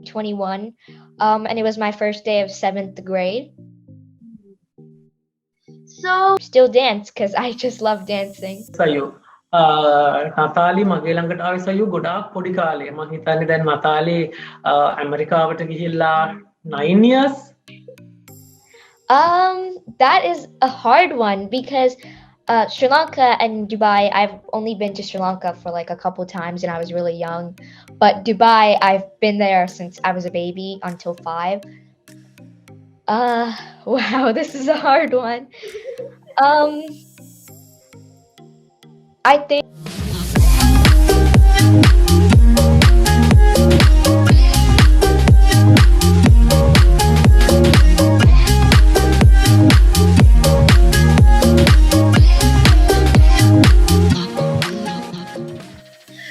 21, and it was my first day of seventh grade. So, Still dance because I just love dancing. සයෝ නතාලි මගේ ළඟට ආවේ සයෝ ගොඩාක් පොඩි කාලේ මම හිතන්නේ දැන් නතාලි ඇමරිකාවට ගිහිල්ලා 9 years. That is a hard one because Sri Lanka and Dubai, I've only been to Sri Lanka for like a couple times and I was really young. But Dubai, I've been there since I was a baby until 5. Wow, this is a hard one. I think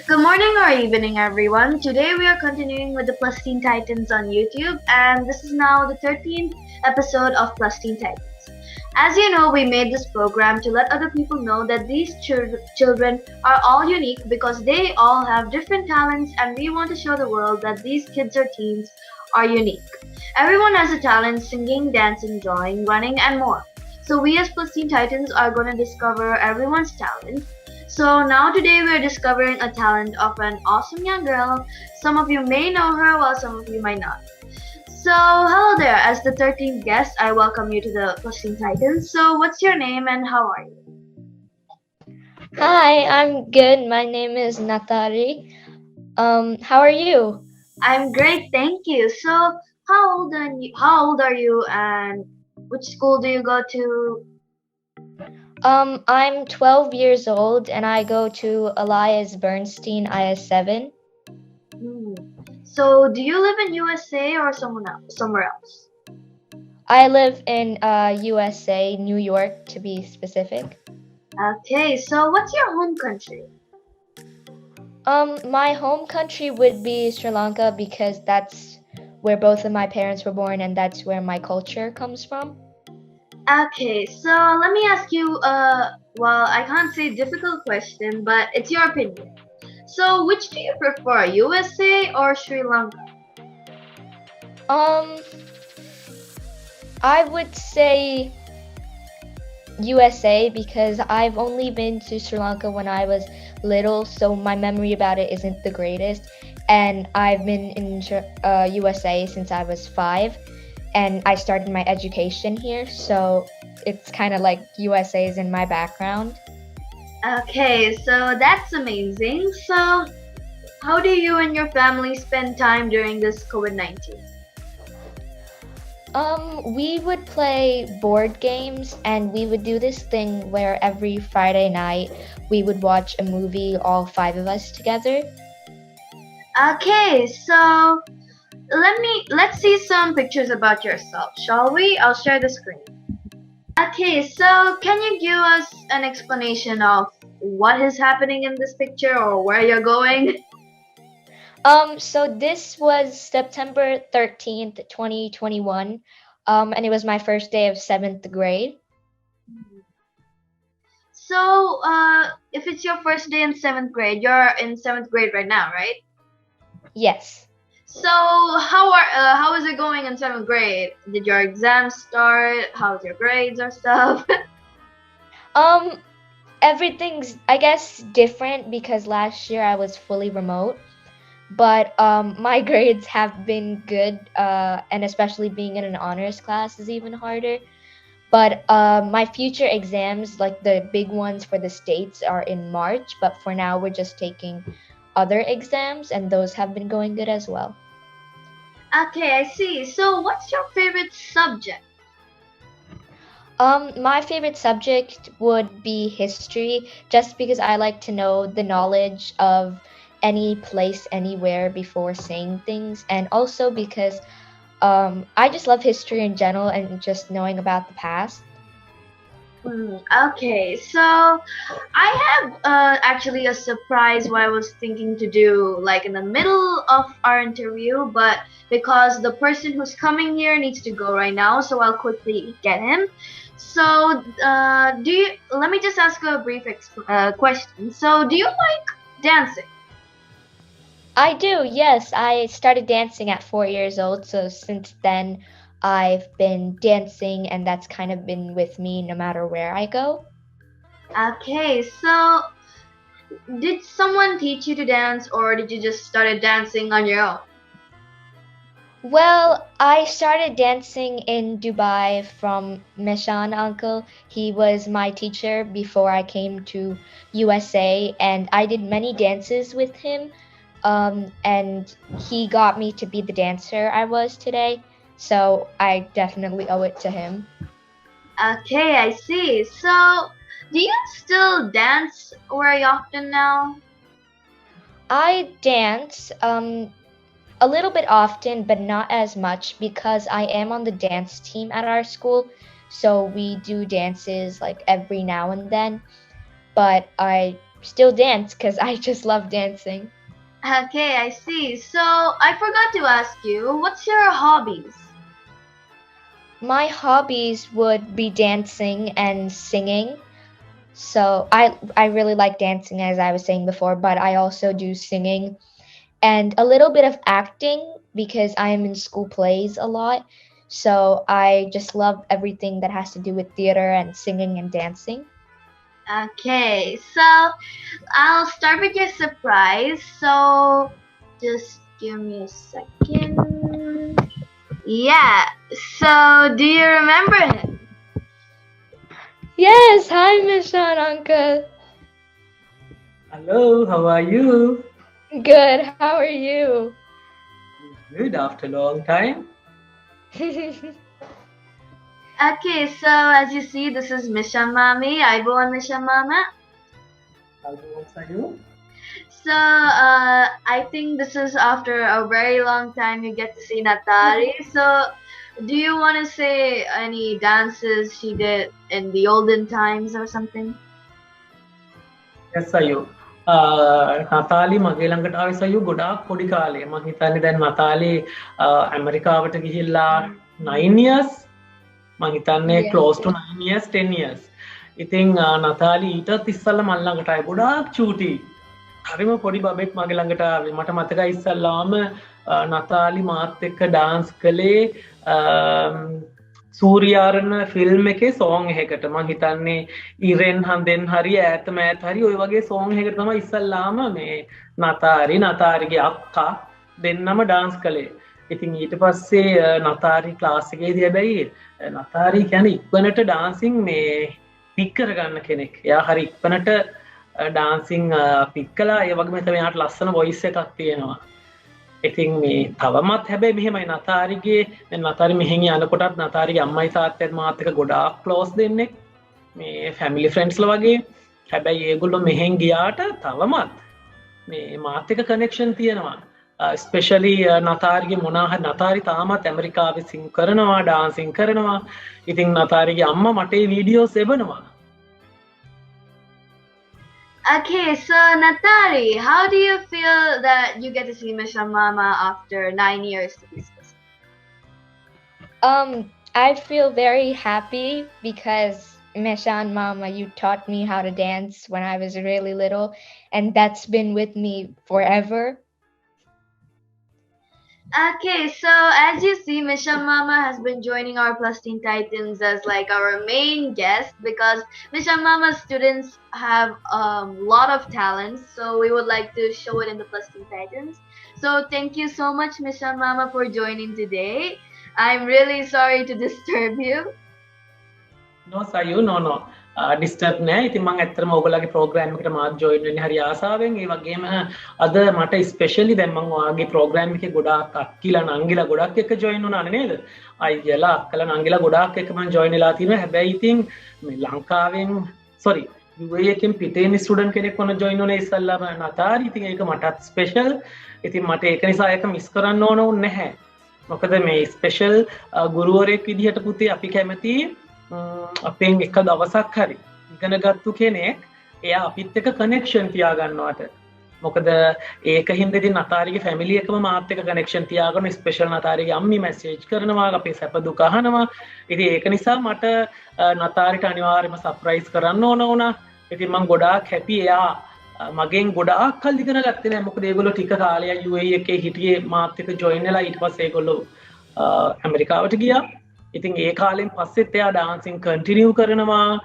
good morning or evening, everyone. Today we are continuing with the Plus Teen Titans on YouTube, and this is now the 13th episode of Plus Teen Titans. As you know, we made this program to let other people know that these children are all unique because they all have different talents, and we want to show the world that these kids or teens are unique. Everyone has a talent: singing, dancing, drawing, running, and more. So we as Plus Teen Titans are going to discover everyone's talent. So now today we're discovering a talent of an awesome young girl. Some of you may know her while some of you might not. So hello there, as the 13th guest, I welcome you to the Plus Teen Titans. So what's your name and how are you? Hi, I'm good. My name is Nathari. How are you? I'm great, thank you. So how old are you and which school do you go to? I'm 12 years old and I go to Elias Bernstein IS7. So do you live in USA or somewhere else? I live in USA, New York to be specific. Okay, so what's your home country? My home country would be Sri Lanka because that's where both of my parents were born and that's where my culture comes from. Okay, so let me ask you well, I can't say difficult question, but it's your opinion. So which do you prefer, USA or Sri Lanka? I would say USA because I've only been to Sri Lanka when I was little, so my memory about it isn't the greatest. And I've been in USA since I was 5, and I started my education here, so it's kind of like USA is in my background. Okay, so that's amazing. So how do you and your family spend time during this COVID-19? We would play board games and we would do this thing where every Friday night we would watch a movie, all 5 of us together. Okay, so let's see some pictures about yourself, shall we? I'll share the screen. Okay, so can you give us an explanation of what is happening in this picture or where you're going? So this was September 13th, 2021, and it was my first day of 7th grade. So, if it's your first day in 7th grade, you're in 7th grade right now, right? Yes. So, how is it going in 7th grade? Did your exams start? How's your grades or stuff? Everything's, I guess, different because last year I was fully remote. But my grades have been good, and especially being in an honors class is even harder. But my future exams, like the big ones for the states, are in March. But for now, we're just taking other exams, and those have been going good as well. Okay, I see. So, what's your favorite subject? My favorite subject would be history, just because I like to know the knowledge of any place, anywhere before saying things, and also because I just love history in general and just knowing about the past. Okay, so I have actually a surprise what I was thinking to do like in the middle of our interview, but because the person who's coming here needs to go right now, so I'll quickly get him. So, let me just ask a brief question. So, do you like dancing? I do, yes. I started dancing at 4 years old, so since then I've been dancing, and that's kind of been with me no matter where I go. Okay, so did someone teach you to dance or did you just started dancing on your own? Well, I started dancing in Dubai from Meshan uncle. He was my teacher before I came to USA, and I did many dances with him. And he got me to be the dancer I was today. So I definitely owe it to him. Okay, I see. So do you still dance very often now? I dance a little bit often, but not as much because I am on the dance team at our school. So we do dances like every now and then. But I still dance because I just love dancing. Okay, I see. So I forgot to ask you, what's your hobbies? My hobbies would be dancing and singing. So I really like dancing as I was saying before, but I also do singing and a little bit of acting because I am in school plays a lot. So I just love everything that has to do with theater and singing and dancing. Okay, so I'll start with your surprise. So just give me a second. Yeah, so do you remember him? Yes, hi Mishan uncle. Hello, how are you? Good, how are you? Good after a long time. Okay, so as you see, this is Misha Mami. I go on Misha Mama. How are you? So I think this is after a very long time you get to see Nathari. So do you want to say any dances she did in the olden times or something? Yes, අයියෝ. නතාලි මගේ ළඟට ආවේ අයියෝ ගොඩාක් පොඩි කාලේ. මම හිතන්නේ දැන් නතාලි ඇමරිකාවට ගිහිල්ලා 9 years මම හිතන්නේ Yeah. close to 9 years 10 years. ඉතින් නතාලි ඊටත් ඉස්සල්ලා මල් ළඟට ආවේ ගොඩාක් චූටි. හරිම පොඩි බබෙක් මගේ ළඟට ආවේ. මට මතකයි ඉස්සල්ලාම නතාලි මාත් එක්ක ඩාන්ස් කළේ සූරියාරණ ෆිල්ම් එකේ සෝං එකකට මං හිතන්නේ ඉරෙන් හන්දෙන් හරි ඈත මෑත හරි ඔය වගේ සෝං එකකට තමයි ඉස්සල්ලාම මේ නතාරිගේ අක්කා දෙන්නම ඩාන්ස් කළේ. ඉතින් ඊට පස්සේ නතාරි ක්ලාස් එකේදී හැබැයි නතාරි කියන්නේ ඉක්මනට ඩාන්සින් මේ පික් කරගන්න කෙනෙක්. එයා හරි ඉක්මනට ඩාන්සින් පික් කළා. ඒ වගේම තමයි එයාට ලස්සන වොයිස් එකක් තියෙනවා. ඉතින් මේ තවමත් හැබැයි මෙහෙමයි නතාරිගේ දැන් නතාරි මෙහෙන් යනකොටත් නතාරිගේ අම්මයි තාත්තත් මාත් එක්ක ගොඩාක් ක්ලෝස් දෙන්නෙක් මේ ෆැමිලි ෆ්‍රෙන්ඩ්ස්ලා වගේ හැබැයි ඒගොල්ලෝ මෙහෙන් ගියාට තවමත් මේ මාත් එක්ක කනෙක්ෂන් තියෙනවා ස්පෙෂලි නතාරිගේ මොනවා නතාරි තාමත් ඇමරිකාවේ සිං කරනවා ඩාන්සින් කරනවා ඉතින් නතාරිගේ අම්මා මට ඒ videos එවනවා. Okay, so Nathari, how do you feel that you get to see Misha Mama after 9 years to be specific? I feel very happy because Meshan Mama, you taught me how to dance when I was really little, and that's been with me forever. Okay, so as you see, Misha Mama has been joining our Plus Teen Titans as like our main guest because Misha Mama's students have a lot of talents, so we would like to show it in the Plus Teen Titans. So thank you so much, Misha Mama, for joining today. I'm really sorry to disturb you. No, Sayu, no. Disturb නෑ. ඉතින් මම ඇත්තටම ඔයගොල්ලෝගේ programme එකට මාත් join වෙන්නේ හරි ආසාවෙන්. ඒ වගේම අද මට ස්පෙෂලි දැන් මම ඔයාගේ ප්‍රෝග්‍රෑම් එකේ ගොඩාක් අක්කිලා නංගිලා ගොඩක් එක්ක ජොයින් වුණානේ නේද? අයියලා අක්කලා නංගිලා ගොඩාක් එක්ක මම ජොයින් වෙලා තියෙනවා. හැබැයි ඉතින් මේ ලංකාවෙන් UAE එකෙන් පිටේන ස්ටුඩන්ට් කෙනෙක් වුණ ජොයින් වුණේ ඉස්සල්ලාම නතාරි. ඉතින් ඒක මටත් ස්පෙෂල්. ඉතින් මට ඒක නිසා ඒක මිස් කරන්න ඕන වුන්නේ නැහැ. මොකද මේ ස්පෙෂල් ගුරුවරයෙක් විදිහට පුතේ අපි කැමති අපෙන් එක දවසක් හරි ඉගෙන ගත්තු කෙනෙක් එයා අපිත් එක්ක කනෙක්ෂන් තියාගන්නවට. මොකද ඒක හින්දා ඉතින් නතාරිගේ ෆැමිලි එකම මාත් එක්ක කනෙක්ෂන් තියාගෙන ස්පෙෂල් නතාරිගේ අම්මි මැසේජ් කරනවා අපේ සැප දුක අහනවා. ඉතින් ඒක නිසා මට නතාරිට අනිවාර්යයෙන්ම සර්ප්‍රයිස් කරන්න ඕන වුණා. ඉතින් මම ගොඩාක් හැපි එයා මගෙන් ගොඩාක් කල් ඉගෙන ගත්තේ නෑ. මොකද ඒගොල්ලෝ ටික කාලයක් UAE එකේ හිටියේ මාත් එක්ක ජොයින් වෙලා ඊට පස්සේ ඒගොල්ලෝ ඇමරිකාවට ගියා. ඉතින් ඒ කාලෙන් පස්සෙත් එයා ඩාන්සින් කන්ටිනියු කරනවා.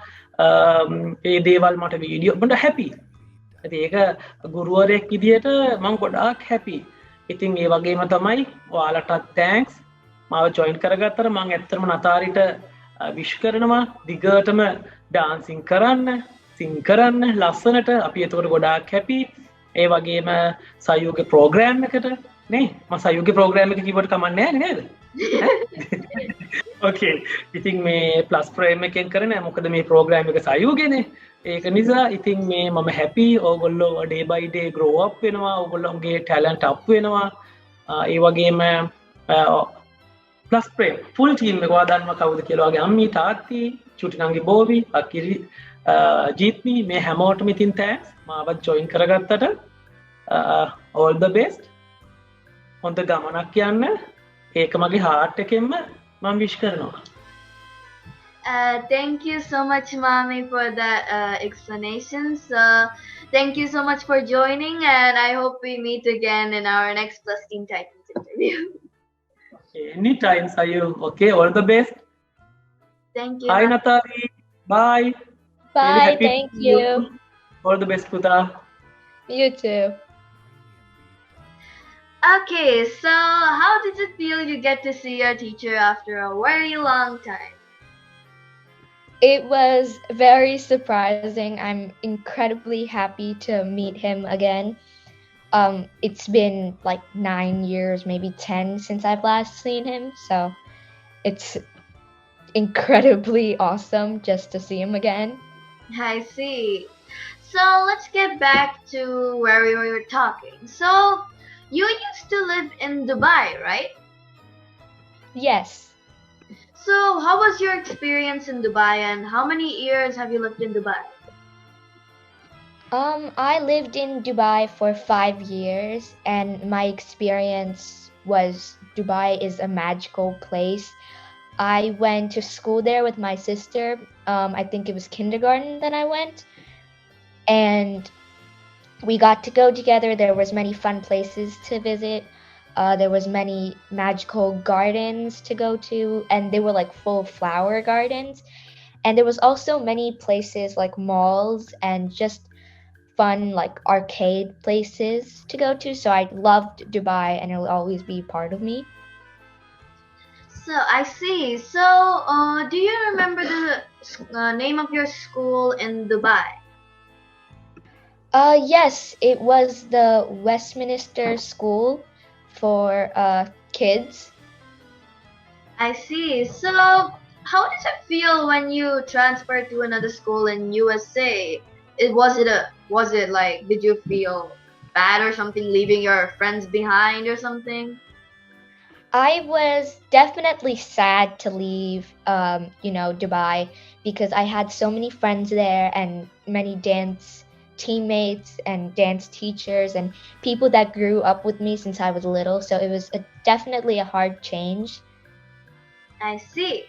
ඒ දේවල් මට වීඩියෝ මට හැපි. ඉතින් ඒක ගුරුවරයෙක් විදියට මම ගොඩාක් හැපි. ඉතින් ඒ වගේම තමයි ඔයාලටත් තෑන්ක්ස්. මාව ජොයින් කරගත්තට මම ඇත්තටම නතාරිට විශ් කරනවා. දිගටම ඩාන්සින් කරන්න. සිං කරන්න ලස්සනට අපි එතකොට ගොඩාක් හැපි. ඒ වගේම සයෝග ප්‍රෝග්‍රෑම් එකට නේ මම සයෝග ප්‍රෝග්‍රෑම් එක කිව්වට කමක් නැහැ නේද? ඕකේ. ඉතින් මේ ප්ලස් ෆ්‍රේම් එකෙන් කරන්නේ මොකද මේ ප්‍රෝග්‍රෑම් එක සයෝගනේ. ඒක නිසා ඉතින් මේ මම හැපි. ඕගොල්ලෝ ඩේ බයි ඩේ ග්‍රෝ අප් වෙනවා. ඕගොල්ලෝගේ ටැලන්ට් අප් වෙනවා. ඒ වගේම ප්ලස් ෆ්‍රේම් ෆුල් ටීම් එක වදන්ම කවුද කියලා වගේ අම්මී තාත්ති චුටි නංගි බෝවි අකිරි ජීත්මී මේ හැමෝටම ඉතින් තෑන්ක්ස් මාවත් ජොයින් කරගත්තට all the best හොඳ ගමනක් යන්න ඒක මගේ හાર્ට් එකෙන්ම මම විශ් කරනවා. Thank you so much, Mami, for that explanation. So, thank you so much for joining, and I hope we meet again in our next Plus Teen Titans interview. Okay, anytime, Sayu. Okay, all the best. Thank you. Hi, Nathari. Bye. Bye, thank you. All the best, Puta. You too. Okay, so how did it feel you get to see your teacher after a very long time? It was very surprising. I'm incredibly happy to meet him again. It's been like 9 years, maybe 10 since I've last seen him, so it's incredibly awesome just to see him again. I see. So let's get back to where we were talking. So you used to live in Dubai, right? Yes. So how was your experience in Dubai, and how many years have you lived in Dubai? I lived in Dubai for 5 years, and my experience was Dubai is a magical place. I went to school there with my sister. I think it was kindergarten that I went, and we got to go together. There was many fun places to visit. There was many magical gardens to go to, and they were like full flower gardens. And there was also many places like malls and just fun like arcade places to go to. So I loved Dubai, and it will always be part of me. So I see. So do you remember the name of your school in Dubai? Yes, it was the Westminster School for kids. I see. So how does it feel when you transfer to another school in USA? Was it like, did you feel bad or something leaving your friends behind or something? I was definitely sad to leave, Dubai, because I had so many friends there and many dance teammates and dance teachers and people that grew up with me since I was little. So it was definitely a hard change. I see.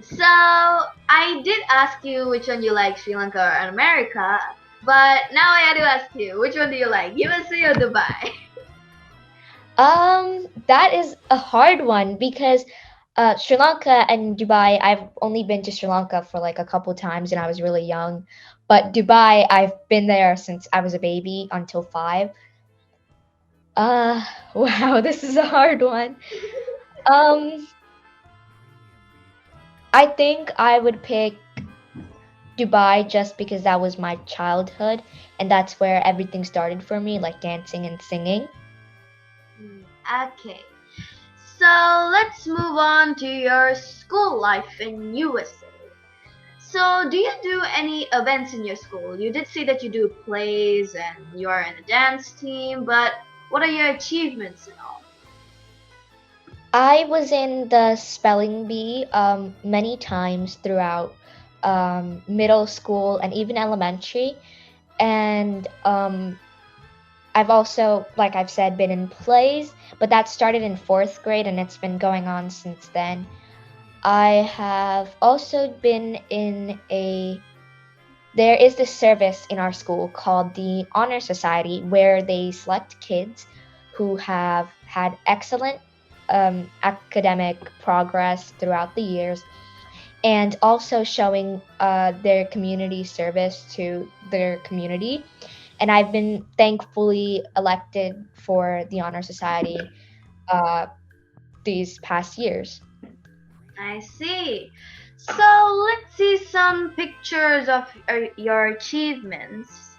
So I did ask you which one you like, Sri Lanka or America, but now I had to ask you, which one do you like, USA or Dubai? That is a hard one because Sri Lanka and Dubai, I've only been to Sri Lanka for like a couple times and I was really young. But Dubai, I've been there since I was a baby until 5. Wow, this is a hard one. I think I would pick Dubai just because that was my childhood and that's where everything started for me, like dancing and singing. Okay. So let's move on to your school life in USA. So do you do any events in your school? You did say that you do plays and you are in a dance team, but what are your achievements and all? I was in the spelling bee many times throughout middle school and even elementary. And I've also, like I've said, been in plays, but that started in 4th grade and it's been going on since then. I have also been in a there is this service in our school called the Honor Society where they select kids who have had excellent academic progress throughout the years and also showing their community service to their community. And I've been thankfully elected for the Honor Society uh, these past years. I see. So let's see some pictures of your achievements.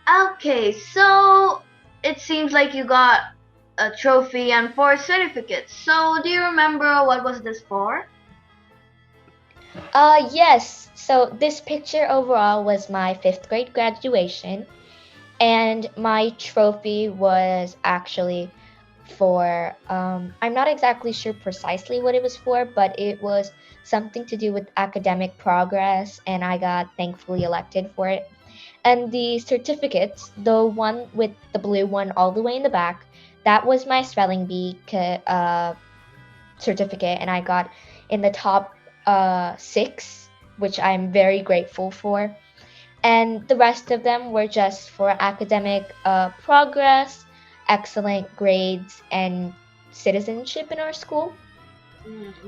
Okay, so it seems like you got a trophy and four certificates. So do you remember what was this for? Yes. So this picture overall was my fifth grade graduation, and my trophy was actually for I'm not exactly sure precisely what it was for, but it was something to do with academic progress, and I got thankfully elected for it. And the certificates, the one with the blue one all the way in the back, that was my spelling bee certificate, and I got in the top six, which I'm very grateful for. And the rest of them were just for academic progress, excellent grades, and citizenship in our school.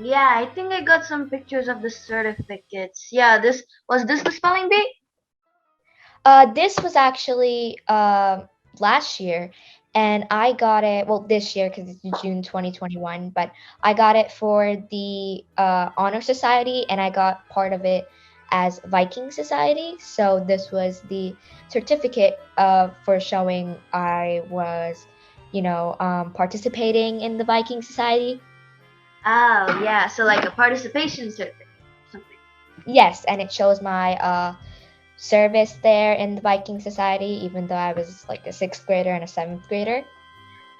Yeah, I think I got some pictures of the certificates. Yeah, this the spelling bee? This was actually last year, and I got it, well, this year because it's June 2021, but I got it for the Honor Society, and I got part of it as Viking Society. So this was the certificate for showing I was, participating in the Viking Society. Oh, yeah, so like a participation certificate or something. Yes, and it shows my service there in the Viking Society, even though I was like a sixth grader and a seventh grader.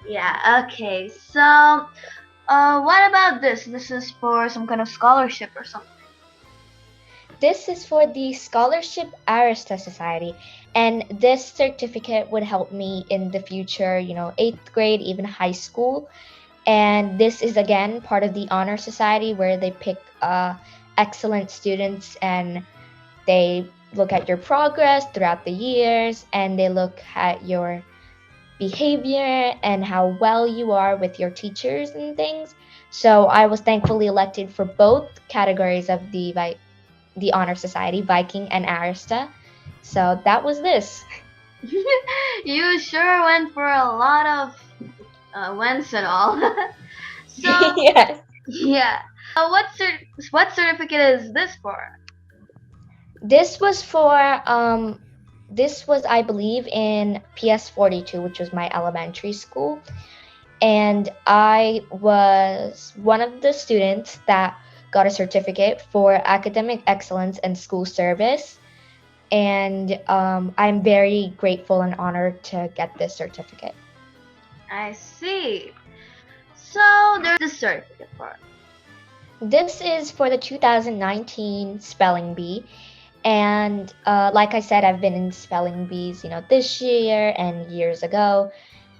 Yeah, okay. So, what about this? This is for some kind of scholarship or something. This is for the Scholarship Arista Society, and this certificate would help me in the future, eighth grade, even high school. And this is again part of the Honor Society where they pick excellent students and they look at your progress throughout the years and they look at your behavior and how well you are with your teachers and things. So I was thankfully elected for both categories of the Honor Society, Viking and Arista. So that was this. You sure went for a lot of wins and all. So, Yes. yeah. What certificate is this for? This was for this was I believe in PS42, which was my elementary school, and I was one of the students that got a certificate for academic excellence and school service. And I'm very grateful and honored to get this certificate. I see. So there's this certificate for. This is for the 2019 spelling bee. And like I said, I've been in spelling bees, this year and years ago.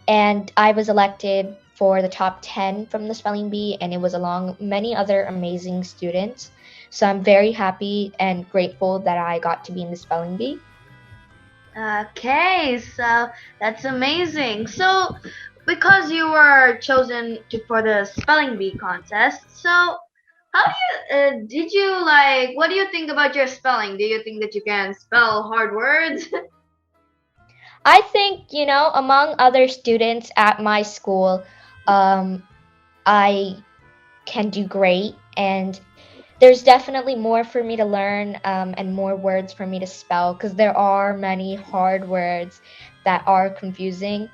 And I was elected for the top 10 from the spelling bee, and it was along many other amazing students. So I'm very happy and grateful that I got to be in the spelling bee. Okay, so that's amazing. So, because you were chosen for the spelling bee contest, so how do did you like? What do you think about your spelling? Do you think that you can spell hard words? I think, among other students at my school, um, I can do great. And there's definitely more for me to learn and more words for me to spell because there are many hard words that are confusing.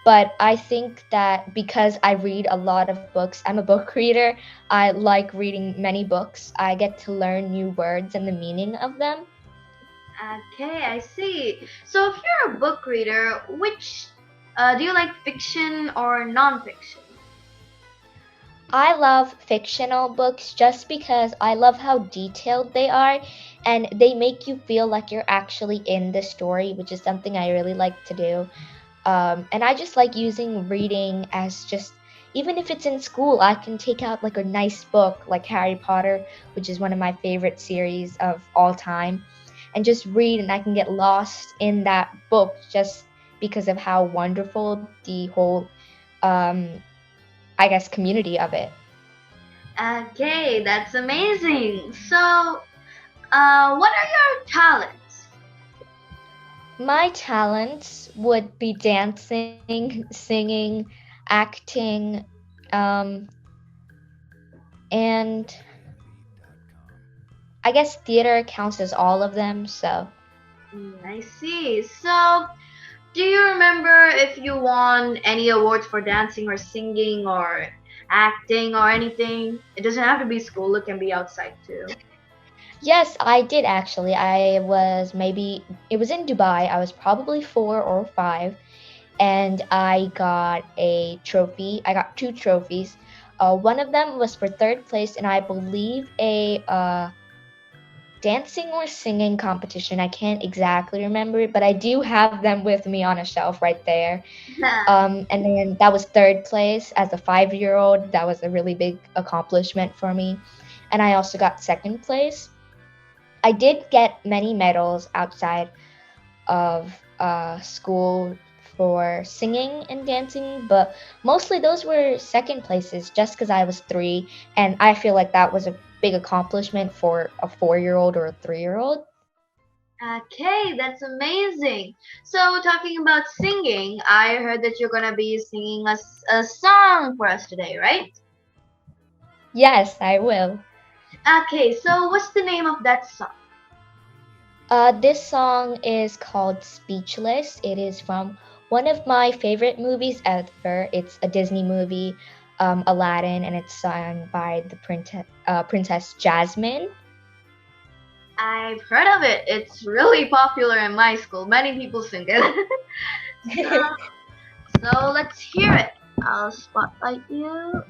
But I think that because I read a lot of books, I'm a book reader, I like reading many books. I get to learn new words and the meaning of them. Okay, I see. So, if you're a book reader, which do you like fiction or nonfiction? I love fictional books just because I love how detailed they are and they make you feel like you're actually in the story, which is something I really like to do. And I just like using reading as just even if it's in school, I can take out like a nice book like Harry Potter, which is one of my favorite series of all time, and just read, and I can get lost in that book just because of how wonderful the whole, um, I guess, community of it. Okay, that's amazing. So, what are your talents? My talents would be dancing, singing, acting, um, and I guess theater counts as all of them. So I see. So, do you remember if you won any awards for dancing or singing or acting or anything? It doesn't have to be school, it can be outside too. yes, I did actually. I was maybe it was in Dubai. I was probably 4 or 5, and I got a trophy. I got two trophies. One of them was for third place, and I believe a dancing or singing competition. I can't exactly remember it, but I do have them with me on a shelf right there. And then that was third place as a 5-year-old. That was a really big accomplishment for me. And I also got second place. I did get many medals outside of school for singing and dancing, but mostly those were second places just because I was 3, and I feel like that was a big accomplishment for a 4-year-old or a 3-year-old. Okay, that's amazing. So, talking about singing, I heard that you're gonna be singing a song for us today, right? Yes, I will. Okay, so what's the name of that song? This song is called Speechless. It is from one of my favorite movies ever. It's a Disney movie, Aladdin, and it's sung by the Princess Jasmine. I've heard of it. It's really popular in my school. Many people sing it. so, so let's hear it. I'll spotlight you.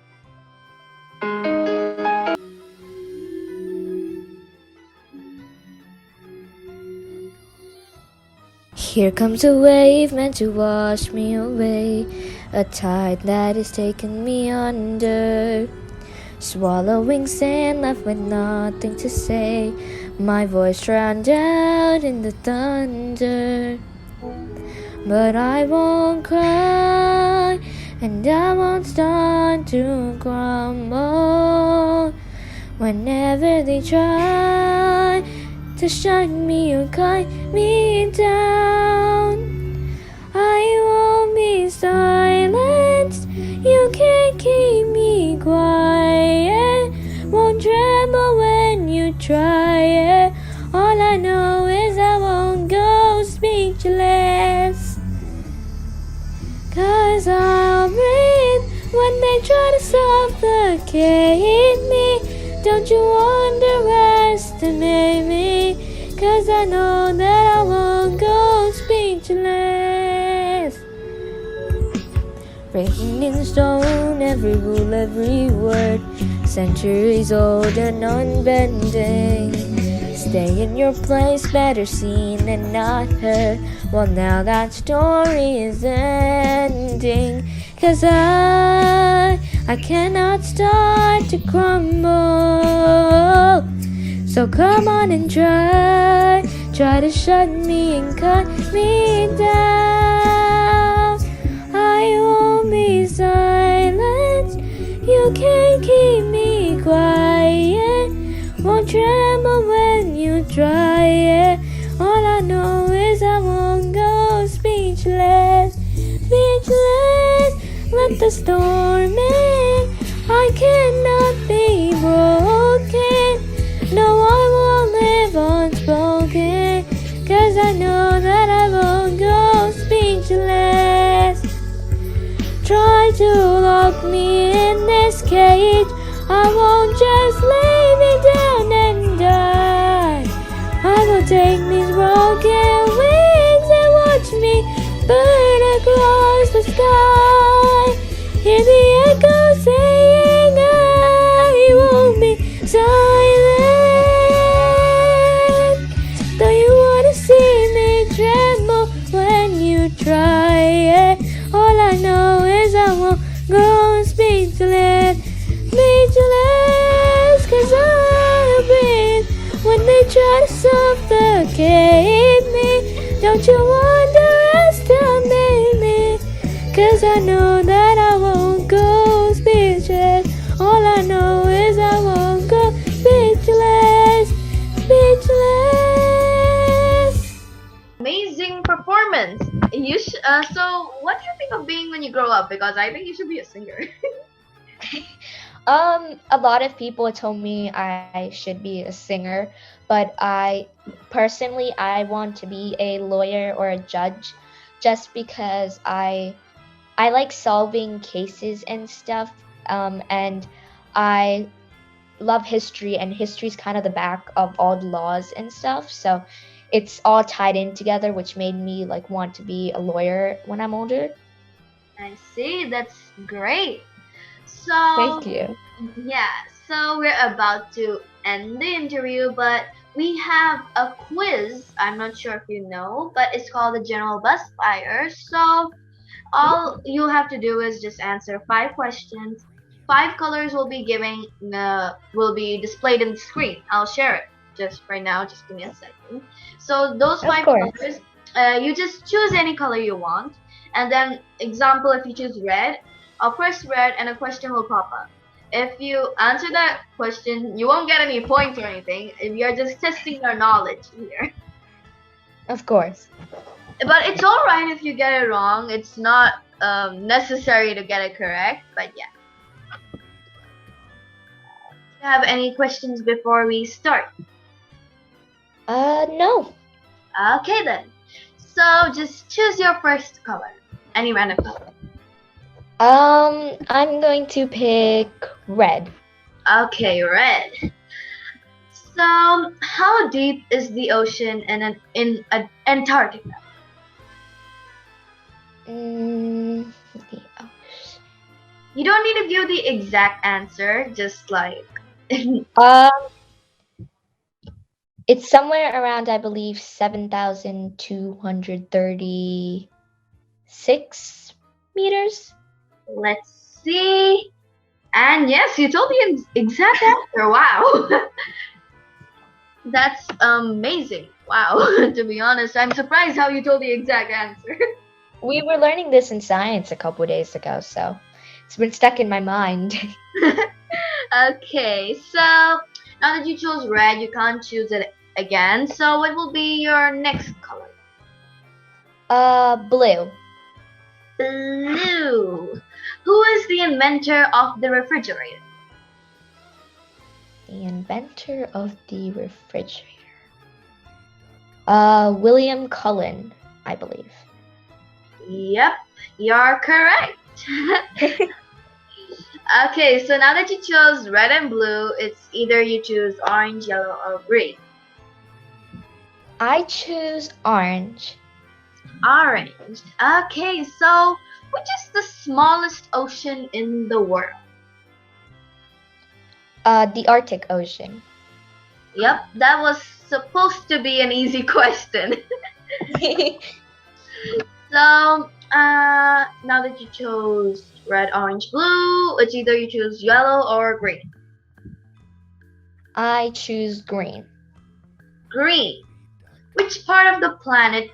Here comes a wave meant to wash me away, a tide that is taking me under. Swallowing sand, left with nothing to say, my voice drowned out in the thunder. But I won't cry, and I won't start to crumble. Whenever they try to shut me or cut me down, I won't be silenced. You can't keep me quiet. Won't tremble when you try it. All I know is I won't go speechless. 'Cause I'll breathe when they try to suffocate me. Don't you underestimate me, 'cause I know that I won't go speechless. Written in stone, every rule, every word, centuries old and unbending. Stay in your place, better seen than not heard. Well, now that story is ending, 'cause I cannot start to crumble. So come on and try to shut me and cut me down. I won't be silenced. You can't keep me quiet. Won't tremble when you try it. All I know is I won't go speechless. Speechless, let the storm in. I cannot be broken. No, I won't live unspoken, 'cause I know that I won't go speechless. Try to lock me in this cage, I won't just lay me down and die. I will take these broken wings and watch me burn across the sky. Hear the echo saying I won't be silent. Though you wanna see me tremble when you try it, all I know is I won't go speak. 'cause I know that I won't go speechless. All I know is I won't go speechless, speechless. Amazing performance. So, what do you think of being when you grow up? Because I think you should be a singer. A lot of people told me I should be a singer, but I want to be a lawyer or a judge, just because I like solving cases and stuff, and I love history, and history is kind of the back of all the laws and stuff. So it's all tied in together, which made me like want to be a lawyer when I'm older. I see. That's great. Thank So, you. yeah, so we're about to end the interview, but we have a quiz. I'm not sure if you know, but it's called the General Bus Fire. So, all you have to do is just answer 5 questions. 5 colors will be displayed in the screen. I'll share it just right now. Just give me a second. So those Of five course. colors, you just choose any color you want, and then example, if you choose red, I'll press red, and a question will pop up. If you answer that question, you won't get any points or anything. We are just testing your knowledge here. Of course. But it's all right if you get it wrong. It's not necessary to get it correct. But yeah. Do you have any questions before we start? No. Okay then. So just choose your first color. Any random color. I'm going to pick red. Okay, red. So how deep is the ocean in Antarctica? The ocean. You don't need to give the exact answer. Just like It's somewhere around, I believe, 7,236 meters. let's see. And yes, you told the exact answer. Wow. That's amazing. Wow. To be honest, I'm surprised how you told the exact answer. We were learning this in science a couple days ago, so it's been stuck in my mind. Okay, so now that you chose red, you can't choose it again. So what will be your next color? Blue. Blue. Who is the inventor of the refrigerator? The inventor of the refrigerator. William Cullen, I believe. Yep, you're correct. Okay, so now that you chose red and blue, it's either you choose orange, yellow, or green. I choose orange. Orange. Okay, so which is the smallest ocean in the world? The Arctic Ocean. Yep, that was supposed to be an easy question. So, now that you chose red, orange, blue, it's either you choose yellow or green. I choose green. Green. Which part of the plant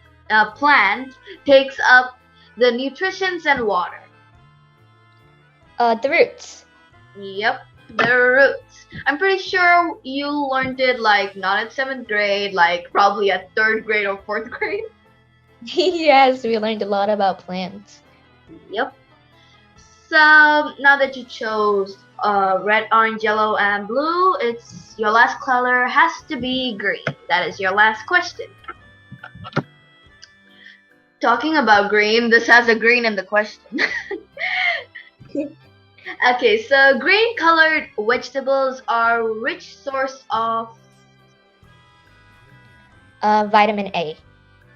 takes up the nutrients and water? The roots. Yep, the roots. I'm pretty sure you learned it like not at 7th grade, like probably at 3rd grade or 4th grade. Yes, we learned a lot about plants. Yep. So now that you chose red, orange, yellow, and blue, it's your last color has to be green. That is your last question. Talking about green, this has a green in the question. Okay, so green colored vegetables are a rich source of. Vitamin A.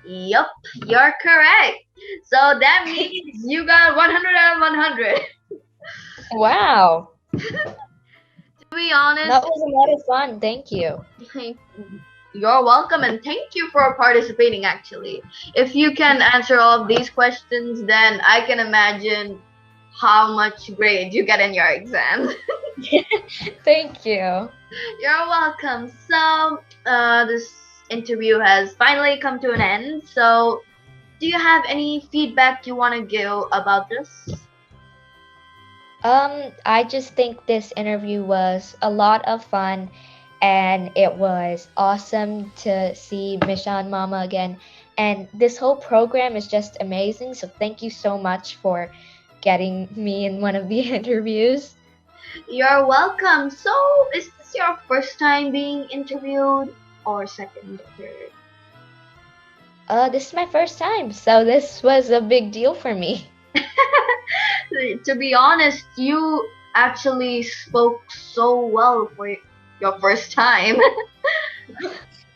Yup, you're correct. So that means you got 100 out of 100. Wow. To be honest, That was a lot of fun. Thank you. you're welcome and thank you for participating actually. If you can answer all of these questions, then I can imagine how much grade you get in your exam. Thank you. You're welcome. So, this interview has finally come to an end. So, do you have any feedback you want to give about this? I just think this interview was a lot of fun, and it was awesome to see Mishan Mama again. And this whole program is just amazing. So thank you so much for getting me in one of the interviews. You're welcome. So, is this your first time being interviewed, or second or third? This is my first time, so this was a big deal for me. To be honest, you actually spoke so well for your first time.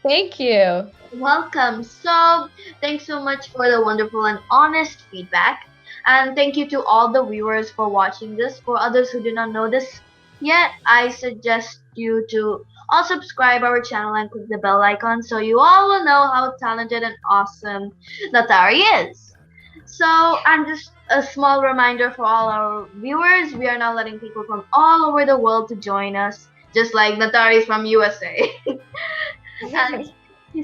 Thank you. Welcome. So, thanks so much for the wonderful and honest feedback. And thank you to all the viewers for watching this. For others who do not know this yet, I suggest you to all subscribe our channel and click the bell icon so you all will know how talented and awesome Nathari is. So, and just a small reminder for all our viewers, we are now letting people from all over the world to join us, just like Nathari is from USA. And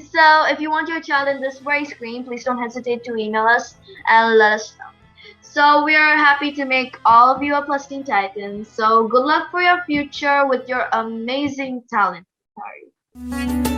so, if you want your child in this very screen, please don't hesitate to email us and let us know. So, we are happy to make all of you a Plus Teen Titans. So, good luck for your future with your amazing talent. Sorry.